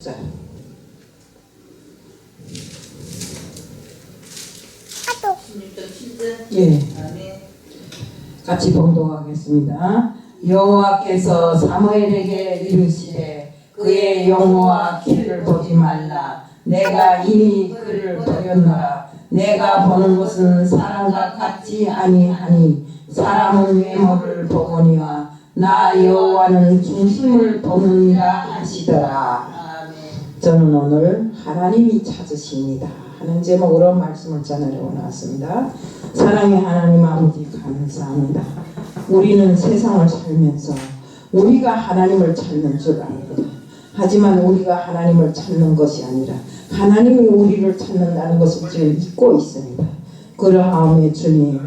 자, 예, 같이 봉독하겠습니다. 여호와께서 사무엘에게 이르시되 그의 영모와 키를 보지 말라. 내가 이미 그를 버렸노라. 내가 보는 것은 사람과 같지 아니하니 사람은 외모를 보거니와 나 여호와는 중심을 보느니라 하시더라. 저는 오늘 하나님이 찾으십니다 하는 제목으로 말씀을 전하려고 나왔습니다. 사랑의 하나님 아버지 감사합니다. 우리는 세상을 살면서 우리가 하나님을 찾는 줄 압니다. 하지만 우리가 하나님을 찾는 것이 아니라 하나님이 우리를 찾는다는 것을 지금 잊고 있습니다. 그러하오매 주님,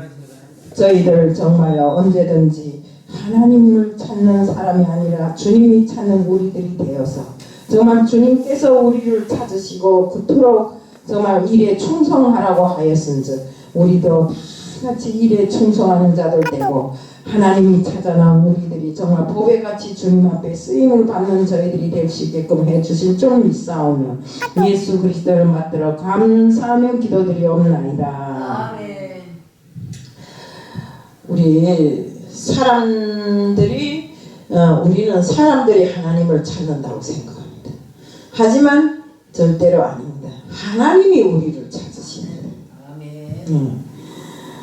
저희들 정말로 언제든지 하나님을 찾는 사람이 아니라 주님이 찾는 우리들이 되어서 정말 주님께서 우리를 찾으시고 그토록 정말 일에 충성하라고 하였은즉 우리도 같이 일에 충성하는 자들 되고 하나님이 찾아난 우리들이 정말 보배같이 주님 앞에 쓰임을 받는 저희들이 될 수 있게끔 해주실 줄 믿사오며 예수 그리스도를 받들어 감사하며 기도드리옵나이다. 우리 사람들이 우리는 사람들이 하나님을 찾는다고 생각합니다. 하지만 절대로 아닙니다. 하나님이 우리를 찾으십니다.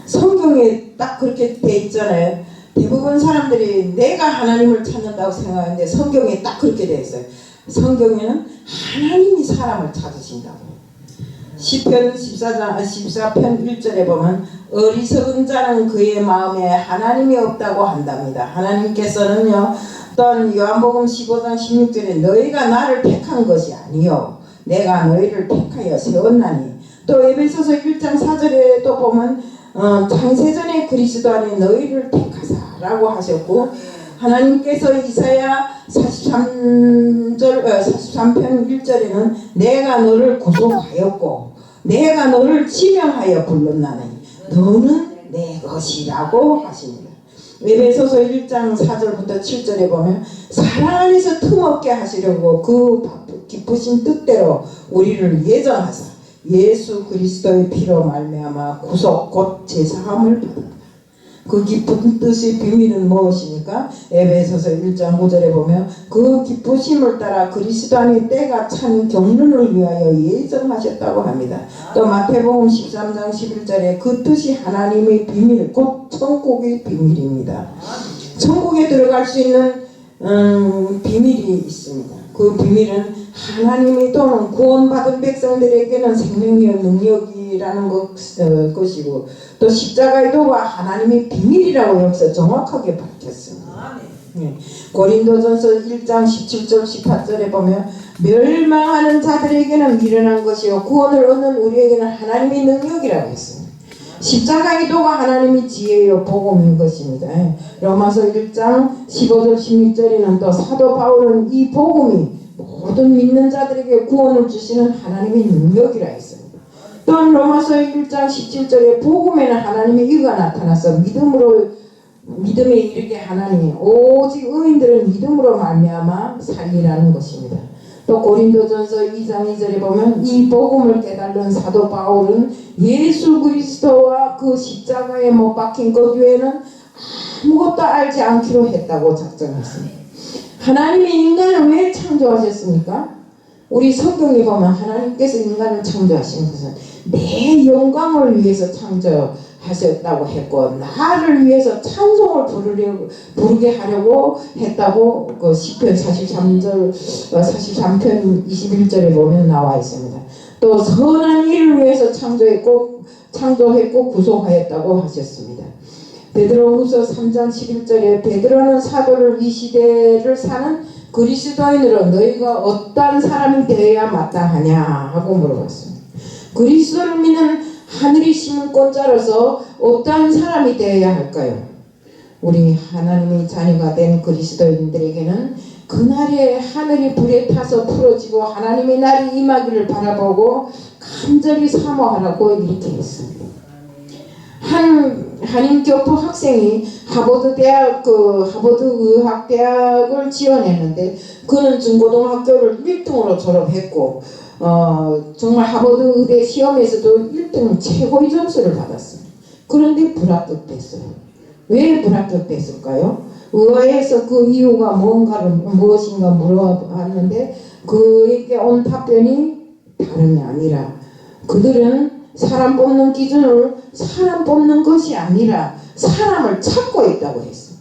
성경에 딱 그렇게 돼 있잖아요. 대부분 사람들이 내가 하나님을 찾는다고 생각하는데 성경에 딱 그렇게 돼 있어요. 성경에는 하나님이 사람을 찾으신다고. 시편 14편 1절에 보면 어리석은 자는 그의 마음에 하나님이 없다고 한답니다. 하나님께서는요, 또한 요한복음 15장 16절에 너희가 나를 택한 것이 아니요 내가 너희를 택하여 세웠나니, 또 에베소서 1장 4절에 또 보면 창세전에 그리스도 안에 너희를 택하사라고 하셨고, 하나님께서 이사야 43편 1절에는 내가 너를 구속하였고 내가 너를 지명하여 불렀나니 너는 내 것이라고 하십니다. 에베소서 1장 4절부터 7절에 보면 사랑 안에서 틈없게 하시려고 그 기쁘신 뜻대로 우리를 예정하사 예수 그리스도의 피로 말미암아 구속 곧 제사함을 받았다. 그 기쁜 뜻의 비밀은 무엇입니까? 에베소서 1장 9절에 보면 그 기쁘심을 따라 그리스도 안에 때가 찬 경륜을 위하여 예정하셨다고 합니다. 또 마태복음 13장 11절에 그 뜻이 하나님의 비밀 곧 천국의 비밀입니다. 천국에 들어갈 수 있는 비밀이 있습니다. 그 비밀은 하나님이 또는 구원받은 백성들에게는 생명의 능력이라는 것이고 또 십자가의 도가 하나님의 비밀이라고 여기서 정확하게 밝혔습니다. 고린도전서 1장 17절 18절에 보면 멸망하는 자들에게는 미련한 것이요 구원을 얻는 우리에게는 하나님의 능력이라고 했습니다. 십자가의 도가 하나님의 지혜요 복음인 것입니다. 로마서 1장 15절 16절에는 또 사도 바울은 이 복음이 모든 믿는 자들에게 구원을 주시는 하나님의 능력이라 했습니다. 또한 로마서 1장 17절에 복음에는 하나님의 의가 나타나서 믿음에 이르게 하나님이 오직 의인들은 믿음으로 말미암아 살리라는 것입니다. 또 고린도전서 2장 2절에 보면 이 복음을 깨달은 사도 바울은 예수 그리스도와 그 십자가에 못 박힌 것 외에는 아무것도 알지 않기로 했다고 작정했습니다. 하나님이 인간을 왜 창조하셨습니까? 우리 성경에 보면 하나님께서 인간을 창조하신 것은 내 영광을 위해서 창조하셨다고 했고 나를 위해서 찬송을 부르게 하려고 했다고 그 시편 43편 21절에 보면 나와 있습니다. 또 선한 일을 위해서 창조했고 구속하였다고 하셨습니다. 베드로후서 3장 11절에 베드로는 사도를 이 시대를 사는 그리스도인으로 너희가 어떠한 사람이 되어야 마땅하냐 하고 물어봤습니다. 그리스도를 믿는 하늘이 시민권자로서 어떠한 사람이 되어야 할까요? 우리 하나님의 자녀가 된 그리스도인들에게는 그날에 하늘이 불에 타서 풀어지고 하나님의 날이 임하기를 바라보고 간절히 사모하라고 이렇게 했습니다. 한 한인교포 학생이 하버드 대학 하버드 의학대학을 지원했는데 그는 중고등학교를 1등으로 졸업했고 정말 하버드 의대 시험에서도 1등 최고의 점수를 받았어요. 그런데 불합격됐어요. 왜 불합격됐을까요? 의회에서 그 이유가 무엇인가 물어봤는데 그에게 온 답변이 다름이 아니라 그들은 사람 뽑는 기준을 사람 뽑는 것이 아니라 사람을 찾고 있다고 했어.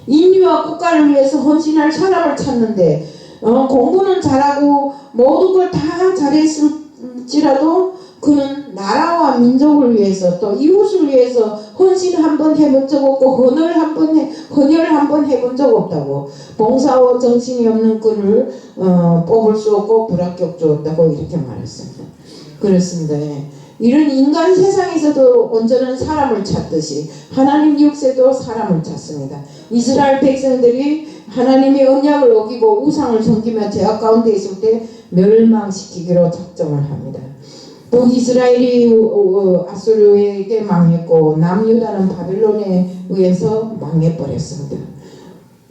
인류와 국가를 위해서 헌신할 사람을 찾는데 공부는 잘하고 모든 걸 다 잘했을지라도 그는 나라와 민족을 위해서 또 이웃을 위해서 헌신 한번 해본 적 없고 헌혈 한번 해본 적 없다고. 봉사와 정신이 없는 그를 뽑을 수 없고 불합격 주었다고 이렇게 말했습니다. 그렇습니다. 이런 인간 세상에서도 온전한 사람을 찾듯이 하나님 역사도 사람을 찾습니다. 이스라엘 백성들이 하나님의 언약을 어기고 우상을 섬기며 죄악 가운데 있을 때 멸망시키기로 작정을 합니다. 북이스라엘이 아수르에게 망했고 남유다는 바빌론에 의해서 망해버렸습니다.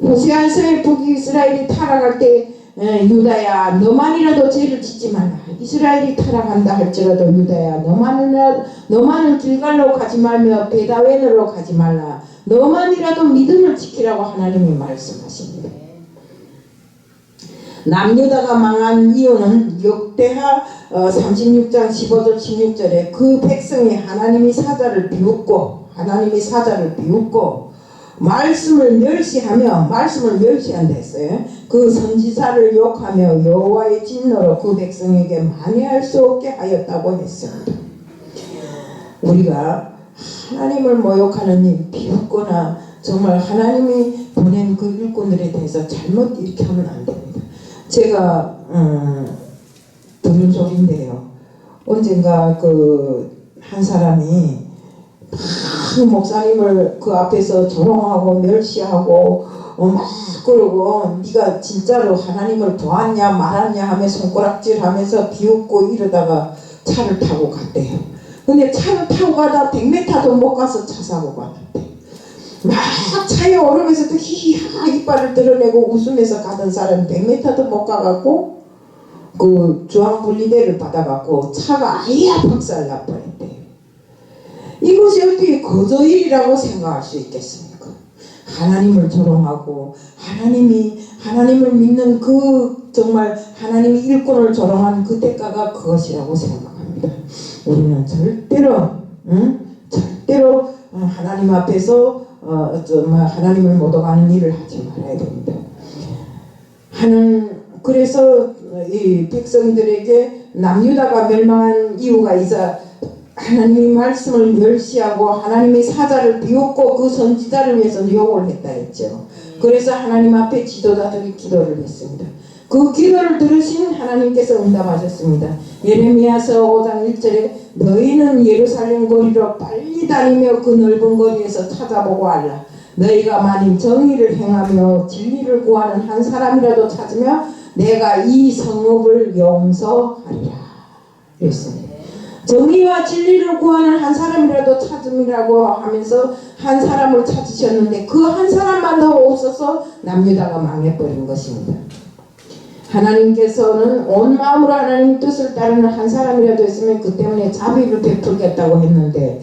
호세아서에 북이스라엘이 타락할 때 유다야 너만이라도 죄를 짓지 말라. 이스라엘이 타락한다 할지라도 유다야 너만은 길갈로 가지 말며 베다웬으로 가지 말라. 너만이라도 믿음을 지키라고 하나님이 말씀하십니다. 남유다가 망한 이유는 역대하 36장 15절 16절에 그 백성이 하나님의 사자를 비웃고 말씀을 멸시한다 했어요. 그 선지자를 욕하며 여호와의 진노로 그 백성에게 만회할 수 없게 하였다고 했습니다. 우리가 하나님을 모욕하는 일, 비웃거나 정말 하나님이 보낸 그 일꾼들에 대해서 잘못 이렇게 하면 안 됩니다. 제가 들은 소리인데요. 언젠가 한 사람이 막 목사님을 그 앞에서 조롱하고 멸시하고 막 그러고 네가 진짜로 하나님을 보았냐 말았냐 하며 손가락질하면서 비웃고 이러다가 차를 타고 갔대요. 근데 차를 타고 가다 100m도 못 가서 차 사고가 났대. 막 차에 오르면서도 히히하 이빨을 드러내고 웃으면서 가던 사람이 100m도 못 가갖고 그 주황분리대를 받아갖고 차가 아예 박살나버렸대요. 이것이 어떻게 거저일이라고 생각할 수 있겠습니까? 하나님을 조롱하고 하나님을 믿는 그 정말 하나님의 일꾼을 조롱한 그 대가가 그것이라고 생각합니다. 우리는 절대로 하나님 앞에서 하나님을 모독하는 일을 하지 말아야 됩니다. 그래서 이 백성들에게 남유다가 멸망한 이유가 있어 하나님의 말씀을 멸시하고 하나님의 사자를 비웃고 그 선지자를 위해서 욕을 했다 했죠. 그래서 하나님 앞에 지도자들이 기도를 했습니다. 그 기도를 들으신 하나님께서 응답하셨습니다. 예레미야서 5장 1절에 너희는 예루살렘 거리로 빨리 다니며 그 넓은 거리에서 찾아보고 알라. 너희가 만일 정의를 행하며 진리를 구하는 한 사람이라도 찾으며 내가 이 성읍을 용서하리라. 그랬습니다. 정의와 진리를 구하는 한 사람이라도 찾음이라고 하면서 한 사람을 찾으셨는데 그 한 사람만 더 없어서 남유다가 망해버린 것입니다. 하나님께서는 온 마음으로 하나님 뜻을 따르는 한 사람이라도 있으면 그 때문에 자비를 베풀겠다고 했는데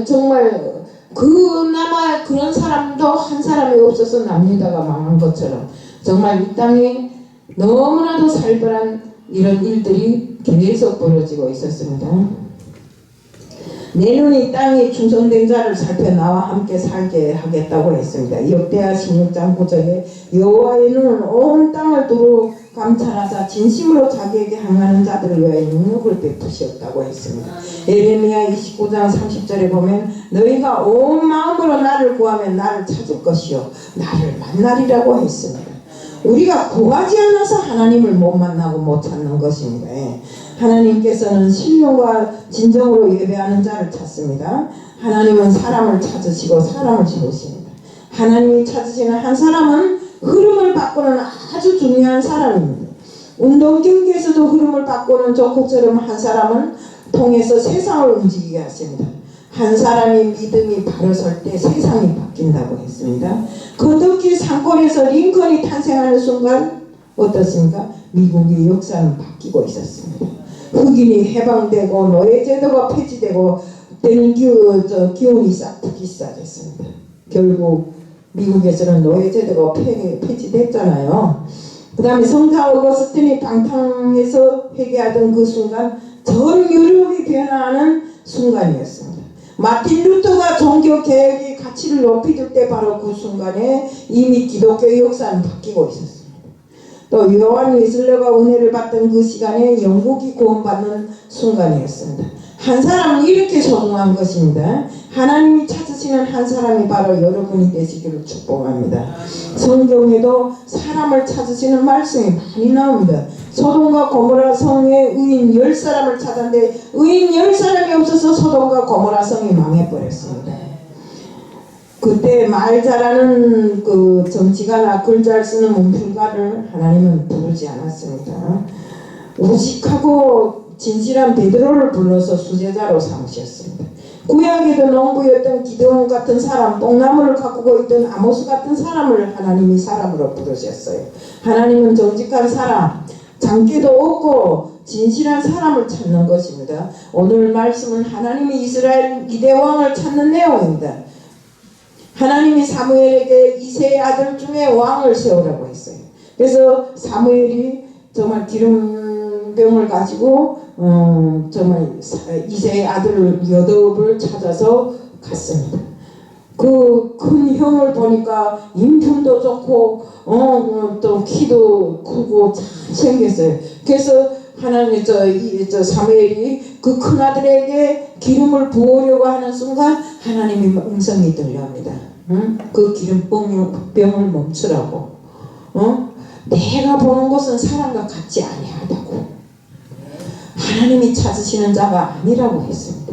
정말 그나마 그런 사람도 한 사람이 없어서 남유다가 망한 것처럼 정말 이 땅에 너무나도 살벌한 이런 일들이 계속 벌어지고 있었습니다. 내 눈이 땅에 충성된 자를 살펴 나와 함께 살게 하겠다고 했습니다. 역대하 16장 9절에 여호와의 눈은 온 땅을 두루 감찰하사 진심으로 자기에게 향하는 자들을 위하여 능력을 베푸셨다고 했습니다. 예레미야 29장 30절에 보면 너희가 온 마음으로 나를 구하면 나를 찾을 것이요 나를 만나리라고 했습니다. 우리가 구하지 않아서 하나님을 못 만나고 못 찾는 것입니다. 하나님께서는 신령과 진정으로 예배하는 자를 찾습니다. 하나님은 사람을 찾으시고 사람을 세우십니다. 하나님이 찾으시는 한 사람은 흐름을 바꾸는 아주 중요한 사람입니다. 운동 경기에서도 흐름을 바꾸는 조커처럼 한 사람은 통해서 세상을 움직이게 하십니다. 한 사람이 믿음이 바로 설 때 세상이 바뀐다고 했습니다. 거덕기 산골에서 링컨이 탄생하는 순간 어떻습니까? 미국의 역사는 바뀌고 있었습니다. 흑인이 해방되고 노예제도가 폐지되고 때는 기운이 싹 트기 시작했습니다. 결국 미국에서는 노예제도가 폐지됐잖아요. 그 다음에 성자 어거스틴이 방탕에서 회개하던 그 순간 전 유럽이 변화하는 순간이었습니다. 마틴 루터가 종교개혁의 가치를 높이줄 때 바로 그 순간에 이미 기독교의 역사는 바뀌고 있었습니다. 또 요한 웨슬레가 은혜를 받던 그 시간에 영국이 구원받는 순간이었습니다. 한 사람은 이렇게 소중한 것입니다. 하나님이 찾으시는 한 사람이 바로 여러분이 되시기를 축복합니다. 성경에도 사람을 찾으시는 말씀이 많이 나옵니다. 소돔과 고모라 성에 의인 10사람을 찾았는데 의인 10사람이 없어서 소돔과 고모라 성이 망해버렸습니다. 그때 말 잘하는 그 정치가나 글 잘 쓰는 문필가를 하나님은 부르지 않았습니다. 우직하고 진실한 베드로를 불러서 수제자로 삼으셨습니다. 구약에도 농부였던 기드온 같은 사람, 뽕나무를 가꾸고 있던 아모스 같은 사람을 하나님이 사람으로 부르셨어요. 하나님은 정직한 사람, 장기도 없고 진실한 사람을 찾는 것입니다. 오늘 말씀은 하나님이 이스라엘 이대 왕을 찾는 내용입니다. 하나님이 사무엘에게 이새의 아들 중에 왕을 세우라고 했어요. 그래서 사무엘이 정말 기름병을 가지고 정말 이새의 아들 여덟을 찾아서 갔습니다. 그 큰 형을 보니까 인품도 좋고 또 키도 크고 잘 생겼어요. 그래서 하나님 사무엘이 그 큰 아들에게 기름을 부으려고 하는 순간 하나님의 음성이 들려옵니다. 그 기름병을 멈추라고. 내가 보는 것은 사람과 같지 아니하다고. 하나님이 찾으시는 자가 아니라고 했습니다.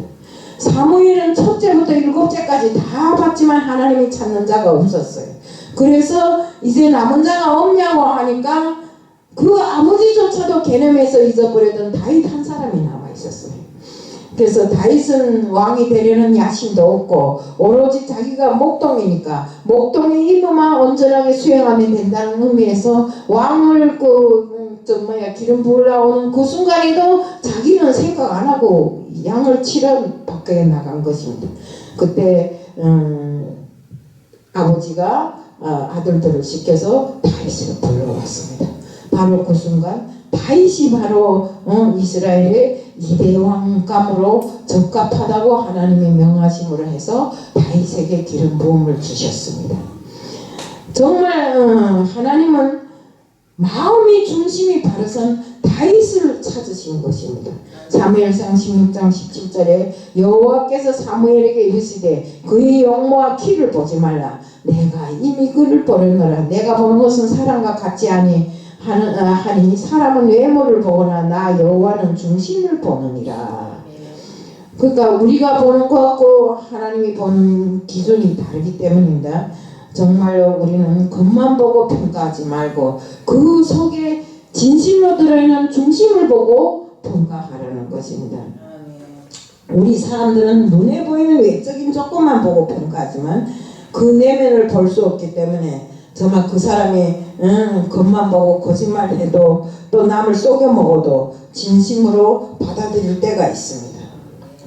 사무엘은 첫째부터 7째까지 다 봤지만 하나님이 찾는 자가 없었어요. 그래서 이제 남은 자가 없냐고 하니까 그 아버지조차도 게넴에서 잊어버렸던 다윗 한 사람이 남아있었어요. 그래서 다윗은 왕이 되려는 야심도 없고 오로지 자기가 목동이니까 목동의 임무만 온전하게 수행하면 된다는 의미에서 왕을 기름 부으려오는 그 순간에도 자기는 생각 안 하고 양을 치러 밖에 나간 것입니다. 그때 아버지가 아들들을 시켜서 다윗을 불러왔습니다. 바로 그 순간 다윗이 바로 이스라엘의 이대 왕감으로 적합하다고 하나님이 명하심으로 해서 다윗에게 기름 부음을 주셨습니다. 정말 하나님은 마음이 중심이 바로선 다윗을 찾으신 것입니다. 사무엘상 16장 17절에 여호와께서 사무엘에게 이르시되 그의 용모와 키를 보지 말라. 내가 이미 그를 보려노라. 내가 보는 것은 사람과 같지 하니 사람은 외모를 보거나 나 여호와는 중심을 보느니라. 그러니까 우리가 보는 것하고 하나님이 보는 기준이 다르기 때문입니다. 정말로 우리는 겉만 보고 평가하지 말고 그 속에 진실로 들어있는 중심을 보고 평가하라는 것입니다. 우리 사람들은 눈에 보이는 외적인 조건만 보고 평가하지만 그 내면을 볼 수 없기 때문에 정말 그 사람이 겉만 보고 거짓말해도 또 남을 속여 먹어도 진심으로 받아들일 때가 있습니다.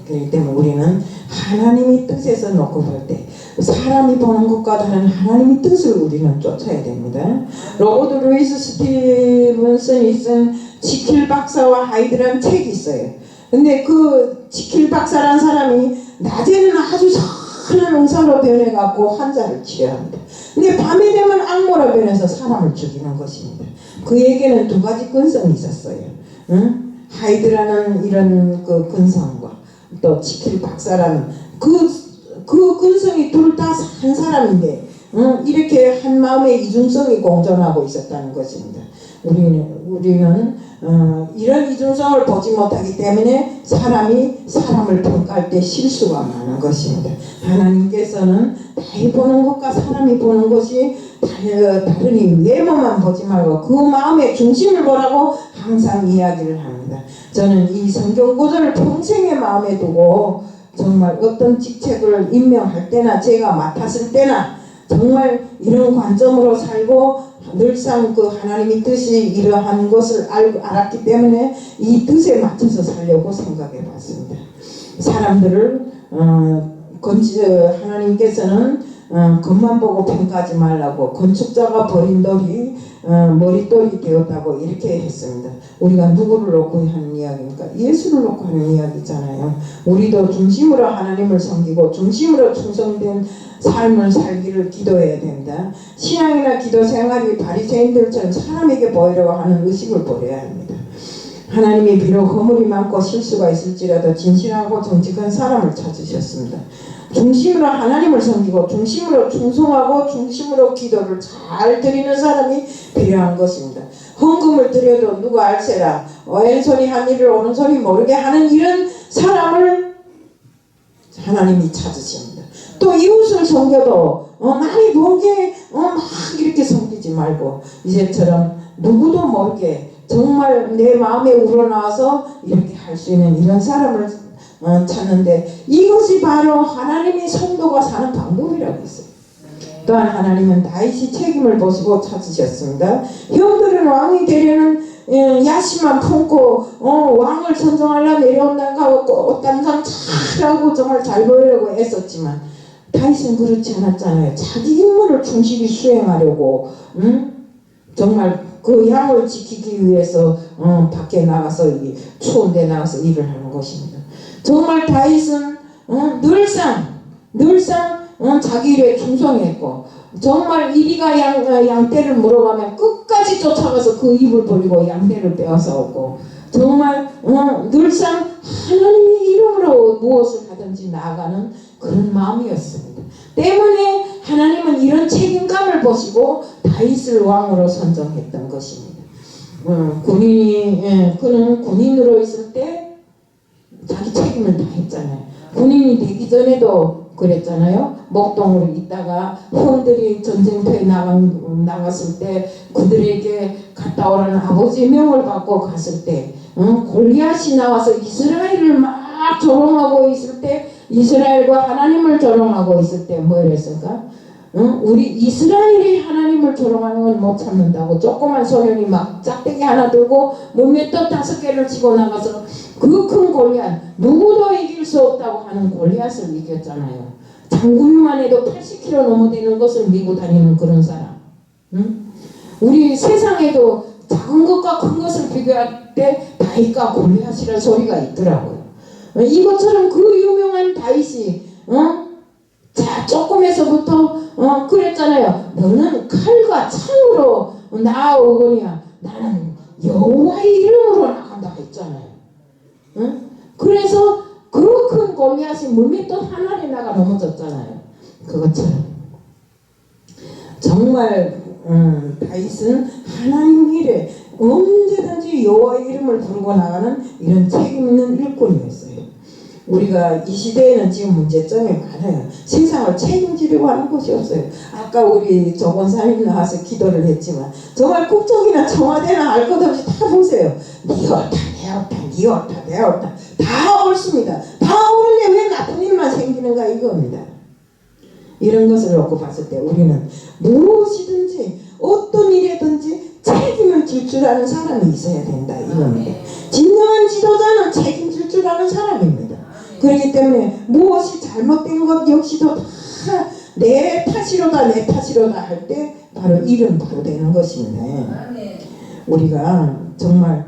그렇기 때문에 우리는 하나님의 뜻에서 놓고 볼 때 사람이 보는 것과 다른 하나님의 뜻을 우리는 쫓아야 됩니다. 로버트 루이스 스티븐슨이 쓴 지킬 박사와 하이드라는 책이 있어요. 근데 그 지킬 박사라는 사람이 낮에는 아주 선한 의사로 변해갖고 환자를 치료합니다. 근데 밤에 되면 악모로 변해서 사람을 죽이는 것입니다. 그에게는 두 가지 근성이 있었어요. 하이드라는 이런 그 근성과 또 지킬 박사라는 그 근성이 둘 다 한 사람인데 이렇게 한 마음의 이중성이 공존하고 있었다는 것입니다. 우리는 이런 이중성을 보지 못하기 때문에 사람이 사람을 평가할 때 실수가 많은 것입니다. 하나님께서는 나이 보는 것과 사람이 보는 것이 다르니 외모만 보지 말고 그 마음의 중심을 보라고 항상 이야기를 합니다. 저는 이 성경 구절을 평생의 마음에 두고 정말 어떤 직책을 임명할 때나 제가 맡았을 때나 정말 이런 관점으로 살고 늘상 그 하나님의 뜻이 이러한 것을 알았기 때문에 이 뜻에 맞춰서 살려고 생각해 봤습니다. 사람들을 하나님께서는 겉만 보고 평가하지 말라고 건축자가 버린 돌이 머릿돌이 되었다고 이렇게 했습니다. 우리가 누구를 놓고 하는 이야기입니까? 예수를 놓고 하는 이야기잖아요. 우리도 중심으로 하나님을 섬기고 중심으로 충성된 삶을 살기를 기도해야 됩니다. 신앙이나 기도 생활이 바리새인들처럼 사람에게 보이려고 하는 의식을 버려야 합니다. 하나님이 비록 허물이 많고 실수가 있을지라도 진실하고 정직한 사람을 찾으셨습니다. 중심으로 하나님을 섬기고 중심으로 충성하고 중심으로 기도를 잘 드리는 사람이 필요한 것입니다. 헌금을 드려도 누가 알세라 왼손이 한 일을 오른손이 모르게 하는 이런 사람을 하나님이 찾으십니다. 또 이웃을 섬겨도 많이 보게 막 이렇게 섬기지 말고 이제처럼 누구도 모르게 정말 내 마음에 우러나와서 이렇게 할 수 있는 이런 사람을 찾는데 이것이 바로 하나님의 성도가 사는 방법이라고 했어요. 또한 하나님은 다윗이 책임을 보시고 찾으셨습니다. 형들은 왕이 되려는 야심만 품고 왕을 선정하려 내려온다고 꽃단장 잘하고 정말 잘 보이려고 애썼지만 다윗은 그렇지 않았잖아요. 자기 임무를 충실히 수행하려고 정말 그 양을 지키기 위해서 밖에 나가서 추운 데 나가서 일을 하는 것입니다. 정말 다윗은 늘상 자기 일에 충성했고 정말 이리가 양떼를 물어가면 끝까지 쫓아가서 그 입을 벌리고 양떼를 빼앗아오고 정말 늘상 하나님의 이름으로 무엇을 하든지 나아가는 그런 마음이었습니다. 때문에 하나님은 이런 책임감을 보시고 다윗을 왕으로 선정했던 것입니다. 그는 군인으로 있을 때 자기 책임을 다 했잖아요. 군인이 되기 전에도 그랬잖아요. 목동으로 있다가 형들이 전쟁터에 나갔을 때 그들에게 갔다 오라는 아버지의 명을 받고 갔을 때 골리앗이 나와서 이스라엘을 막 조롱하고 있을 때 이스라엘과 하나님을 조롱하고 있을 때 뭐 이랬을까? 우리 이스라엘이 하나님을 조롱하는 건 못 참는다고 조그만 소년이 막 짝대기 하나 들고 몸에 또 5개를 치고 나가서 그 큰 골리앗 누구도 이길 수 없다고 하는 골리앗을 이겼잖아요. 장군만 해도 80kg 넘어 되는 것을 밀고 다니는 그런 사람. 우리 세상에도 작은 것과 큰 것을 비교할 때 다윗과 골리앗이라는 소리가 있더라고요. 이것처럼 그 유명한 다윗이 자 조금에서부터 그랬잖아요. 너는 칼과 창으로 나아오거니와 나는 여호와의 이름으로 나간다 했잖아요. 그래서 그 큰 골리앗이 물밑돈 하나에 나가 넘어졌잖아요. 그것처럼 정말 다윗은 하나님 일에 언제든지 여호와의 이름을 부르고 나가는 이런 책임 있는 일꾼이었어요. 우리가 이 시대에는 지금 문제점이 많아요. 세상을 책임지려고 하는 것이 없어요. 아까 우리 조 권사님 나와서 기도를 했지만 정말 국정이나 청와대나 알 것 없이 다 보세요. 니 옳다 내 옳다 니 옳다 내 옳다 다 옳습니다. 다 옳은데 왜 나쁜 일만 생기는가 이겁니다. 이런 것을 놓고 봤을 때 우리는 무엇이든지 어떤 일이든지 책임을 질 줄 아는 사람이 있어야 된다 이겁니다. 진정한 지도자는 책임질 줄 아는 사람입니다. 그렇기 때문에 무엇이 잘못된 것 역시도 다 내 탓이로다 내 탓이로다 할 때 바로 일은 바로 되는 것입니다. 우리가 정말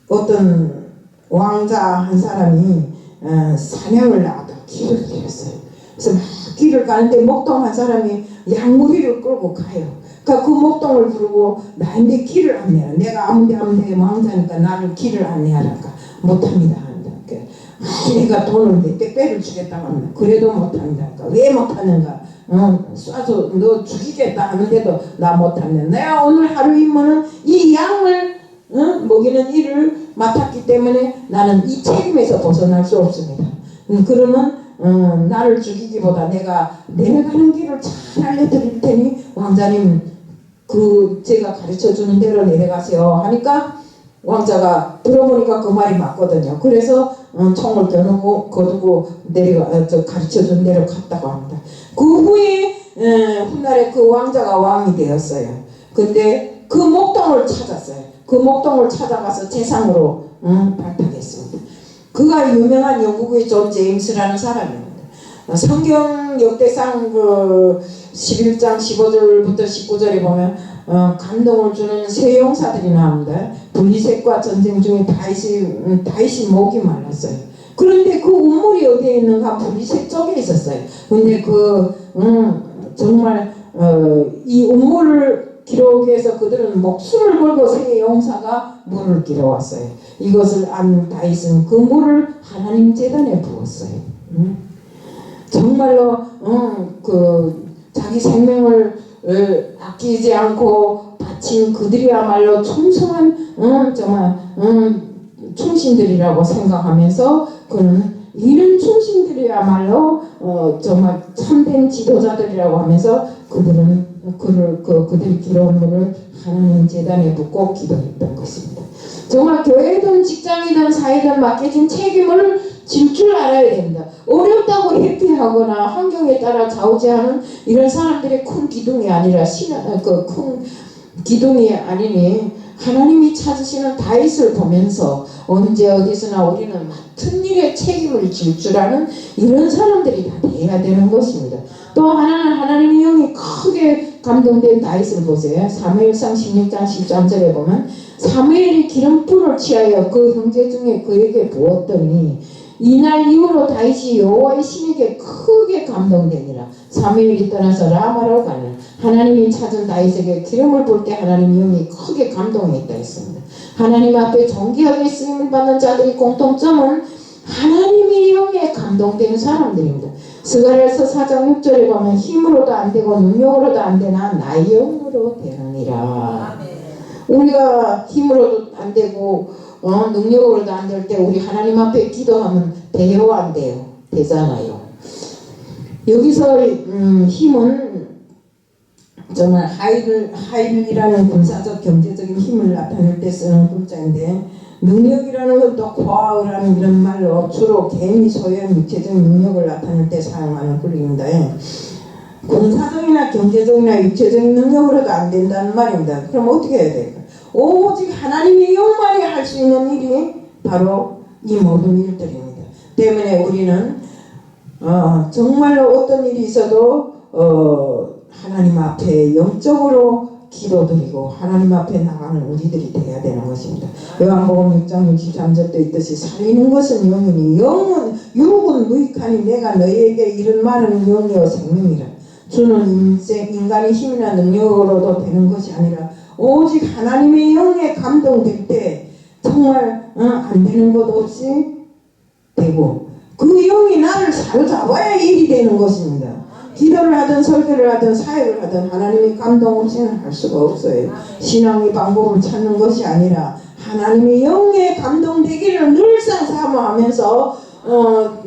어떤 왕자 한 사람이 사냥을 나가다 길을 잃었어요. 그래서 막 길을 가는데 목동 한 사람이 양무리를 끌고 가요. 그러니까 그 목동을 부르고 나한테 길을 안내하라. 내가 아무데 왕자니까 나를 길을 안내하라니까 못합니다. 내가 돈을 몇 배를 주겠다고 합니다. 그래도 못합니다. 왜 못하는가? 쏴서 너 죽이겠다 하는데도 나 못합니다. 내가 오늘 하루 임무는 이 양을 먹이는 일을 맡았기 때문에 나는 이 책임에서 벗어날 수 없습니다. 그러면 나를 죽이기보다 내가 내려가는 길을 잘 알려드릴 테니 왕자님 제가 가르쳐주는 대로 내려가세요 하니까 왕자가 들어보니까 그 말이 맞거든요. 그래서 총을 거두고 가르쳐준 대로 갔다고 합니다. 그 후에 훗날에 그 왕자가 왕이 되었어요. 근데 그 목동을 찾았어요. 그 목동을 찾아가서 재상으로 발탁했습니다. 그가 유명한 영국의 존 제임스라는 사람입니다. 성경 역대상 11장 15절부터 19절에 보면 감동을 주는 세 용사들이 나옵니다. 블리셋과 전쟁 중에 다윗이 목이 말랐어요. 그런데 그 우물이 어디에 있는가? 블리셋 쪽에 있었어요. 근데 정말 이 우물을 기록해서 그들은 목숨을 걸고 세 용사가 물을 길어왔어요. 이것을 안 다윗은 그 물을 하나님 제단에 부었어요. 정말로 자기 생명을 아끼지 않고 바친 그들이야말로 충성한 정말 충신들이라고 생각하면서 그는 이런 충신들이야말로 정말 참된 지도자들이라고 하면서 그들이 길어온 물을 하나님 제단에 붓고 기도했던 것입니다. 정말 교회든 직장이든 사회든 맡겨진 책임을 질 줄 알아야 됩니다. 어렵다고 회피하거나 환경에 따라 좌우지하는 이런 사람들의 큰 기둥이 아니라 큰 기둥이 아니니 하나님이 찾으시는 다윗을 보면서 언제 어디서나 우리는 맡은 일에 책임을 질 줄 아는 이런 사람들이 다 돼야 되는 것입니다. 또 하나는 하나님의 영이 크게 감동된 다윗을 보세요. 사무엘상 16장 13절에 보면 사무엘이 기름불을 취하여 그 형제 중에 그에게 부었더니 이날 이후로 다윗이 여호와의 신에게 크게 감동되니라. 사무엘이 떠나서 라마로 가는 하나님이 찾은 다윗에게 기름을 부을 때 하나님 영이 크게 감동했다 했습니다. 하나님 앞에 존귀하게 쓰임을 받는 자들의 공통점은 하나님의 영에 감동되는 사람들입니다. 스가랴서 4장 6절에 보면 힘으로도 안 되고 능력으로도 안 되나 나의 영으로 되느니라. 우리가 힘으로도 안 되고 능력으로도 안 될 때 우리 하나님 앞에 기도하면 돼요, 안 돼요? 되잖아요. 여기서 힘은 정말 하일이라는 군사적 경제적인 힘을 나타낼 때 쓰는 글자인데 능력이라는 건 또 과학이라는 이런 말로 주로 개인이 소유한 육체적 능력을 나타낼 때 사용하는 글입니다. 군사적이나 경제적이나 육체적인 능력으로도 안 된다는 말입니다. 그럼 어떻게 해야 될까? 오직 하나님의 영만이 할 수 있는 일이 바로 이 모든 일들입니다. 때문에 우리는 정말로 어떤 일이 있어도 하나님 앞에 영적으로 기도드리고 하나님 앞에 나가는 우리들이 되어야 되는 것입니다. 요한복음 6장 63절도 있듯이 살리는 것은 영이니 육은 무익하니 내가 너희에게 이런 말은 영이요 생명이라. 주는 인간의 힘이나 능력으로도 되는 것이 아니라 오직 하나님의 영에 감동될 때 정말 안 되는 것 없이 되고 그 영이 나를 사로잡아야 일이 되는 것입니다. 기도를 하든 설교를 하든 사역을 하든 하나님의 감동 없이는 할 수가 없어요. 신앙의 방법을 찾는 것이 아니라 하나님의 영에 감동되기를 늘상 사모하면서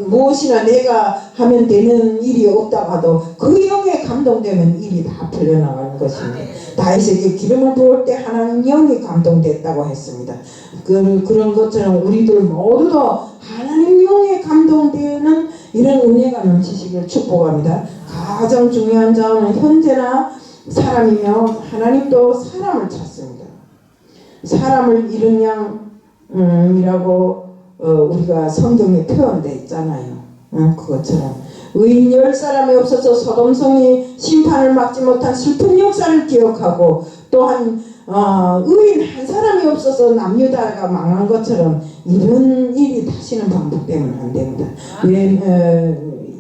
무엇이나 내가 하면 되는 일이 없다가도 그 영에 감동되면 일이 다 풀려나가는 것입니다. 다윗에게 기름을 부을 때 하나님 영이 감동됐다고 했습니다. 그런 것처럼 우리들 모두도 하나님 영에 감동되는 이런 은혜가 넘치시길 축복합니다. 가장 중요한 점은 현재나 사람이며 하나님도 사람을 찾습니다. 사람을 잃은 양이라고 우리가 성경에 표현되어 있잖아요. 그것처럼 의인 10사람이 없어서 소돔성이 심판을 막지 못한 슬픈 역사를 기억하고 또한 의인 한 사람이 없어서 남유다가 망한 것처럼 이런 일이 다시는 반복되면 안 됩니다.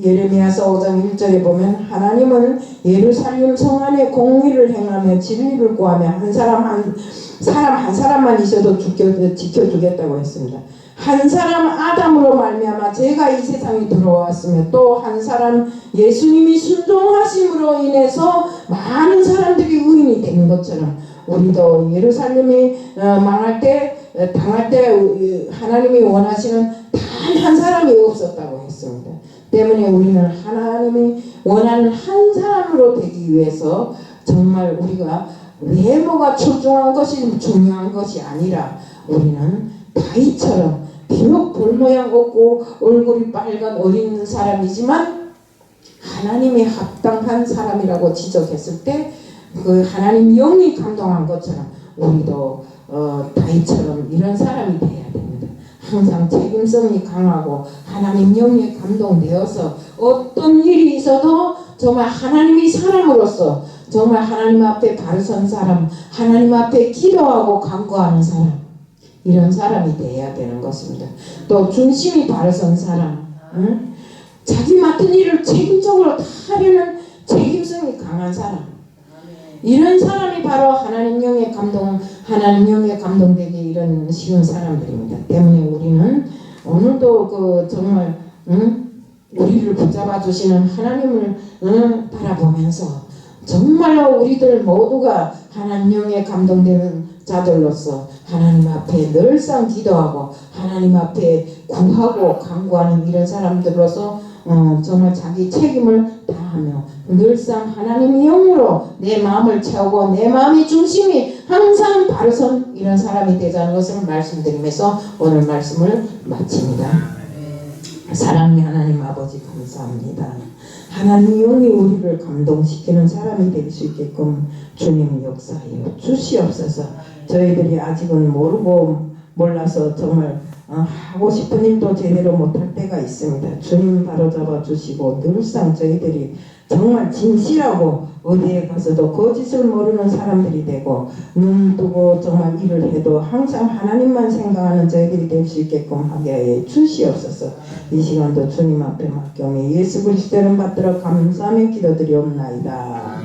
예레미야서 5장 1절에 보면 하나님은 예루살렘 성 안에 공의를 행하며 진리를 구하며 한 사람 한 사람만 있어도 지켜주겠다고 했습니다. 한 사람 아담으로 말미암아 죄가 이 세상에 들어왔으며 또 한 사람 예수님이 순종하심으로 인해서 많은 사람들이 의인이 되는 것처럼 우리도 예루살렘이 망할 때 당할 때 하나님이 원하시는 단 한 사람이 없었다고 했습니다. 때문에 우리는 하나님이 원하는 한 사람으로 되기 위해서 정말 우리가 외모가 출중한 것이 중요한 것이 아니라 우리는 다윗처럼 비록 볼모양 없고 얼굴이 빨간 어린 사람이지만 하나님의 합당한 사람이라고 지적했을 때 그 하나님 영이 감동한 것처럼 우리도 다윗처럼 이런 사람이 돼야 됩니다. 항상 책임성이 강하고 하나님 영에 감동되어서 어떤 일이 있어도 정말 하나님이 사람으로서 정말 하나님 앞에 바로 선 사람, 하나님 앞에 기도하고 간구하는 사람, 이런 사람이 돼야 되는 것입니다. 또 중심이 바로 선 사람, 응? 자기 맡은 일을 책임적으로 다 하려는 책임성이 강한 사람, 이런 사람이 바로 하나님 영에 감동되기 이런 쉬운 사람들입니다. 때문에 우리는 오늘도 정말 우리를 붙잡아 주시는 하나님을 바라보면서 정말로 우리들 모두가 하나님 영에 감동되는 자들로서 하나님 앞에 늘상 기도하고 하나님 앞에 구하고 간구하는 이런 사람들로서 정말 자기 책임을 다하며 늘상 하나님의 영으로 내 마음을 채우고 내 마음의 중심이 항상 바로 선 이런 사람이 되자는 것을 말씀드리면서 오늘 말씀을 마칩니다. 사랑의 하나님 아버지 감사합니다. 하나님 영이 우리를 감동시키는 사람이 될 수 있게끔 주님 역사하여 주시옵소서. 저희들이 아직은 모르고 몰라서 정말 하고 싶은 일도 제대로 못할 때가 있습니다. 주님 바로잡아 주시고 늘상 저희들이 정말 진실하고 어디에 가서도 거짓을 모르는 사람들이 되고 눈 뜨고 정말 일을 해도 항상 하나님만 생각하는 저희들이 될 수 있게끔 하게 하여 주시옵소서. 이 시간도 주님 앞에 맡겨며 예수 그리스도를 받들어 감사하며 기도드리옵나이다.